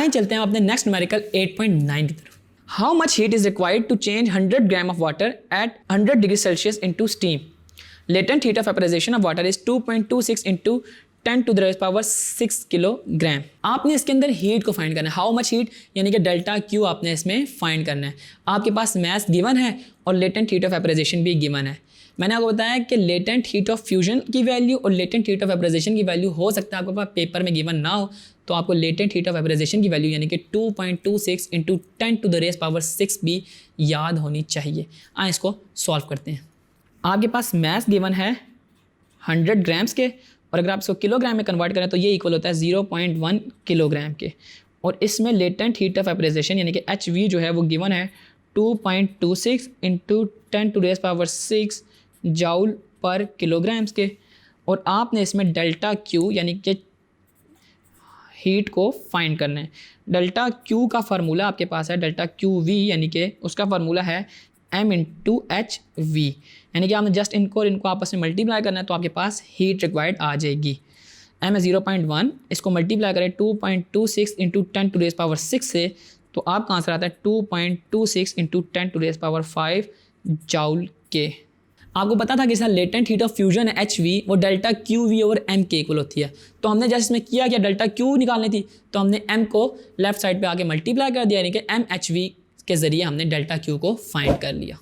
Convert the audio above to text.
आए चलते हैं अपने नेक्स्ट न्यूमेरिकल 8.9 की तरफ। How much heat is required to change 100 gram of water at 100 degree Celsius into steam. Latent heat of vaporization of water is 2.26 into 10 to the raise power 6 kilogram. आपने इसके अंदर heat को find करना है, how much heat यानी कि delta Q आपने इसमें फाइंड करना है। आपके पास मैथ गिवन है और लेटेंट हीट ऑफ वेपराइजेशन भी गिवन है। मैंने आपको बताया कि लेटेंट हीट ऑफ फ्यूजन की वैल्यू और लेटेंट हीट ऑफ वेपराइजेशन की वैल्यू हो सकता है आपके पास पेपर में गिवन ना हो, तो आपको लेटेंट हीट ऑफ वेपराइजेशन की वैल्यू यानी कि 2.26 into 10 to the raise power 6 भी याद होनी चाहिए। आए इसको सॉल्व करते हैं। आपके पास मैथ गिवन है 100 ग्राम्स के, और अगर आप इसको किलोग्राम में कन्वर्ट करें तो ये इक्वल होता है 0.1 किलोग्राम के। और इसमें लेटेंट हीट ऑफ वेपराइजेशन यानी कि HV जो है वो गिवन है 2.26 into 10 to raise power 6 joule पर किलोग्राम्स के। और आपने इसमें डेल्टा क्यू यानी कि हीट को फाइंड करना है। डेल्टा क्यू का फार्मूला आपके पास है डेल्टा क्यू वी, यानी कि उसका फार्मूला है M इंटू एच वी, यानी कि आपने जस्ट इनको और इनको आपस में मल्टीप्लाई करना है तो आपके पास हीट रिक्वायर्ड आ जाएगी। M है 0.1, इसको मल्टीप्लाई करें 2.26 इंटू 10 टू रेज़ पावर 6 से, तो आपका आंसर आता है 2.26 into 10 to raise power 5 joule के। आपको पता था कि इसका लेटेंट हीट ऑफ फ्यूजन है HV, वो डेल्टा QV ओवर M के इक्वल होती है। तो हमने जस्ट इसमें किया क्या, डेल्टा Q निकालनी थी तो हमने M को लेफ्ट साइड पे आके मल्टीप्लाई कर दिया, यानी कि MHV के ज़रिए हमने डेल्टा Q को फाइंड कर लिया।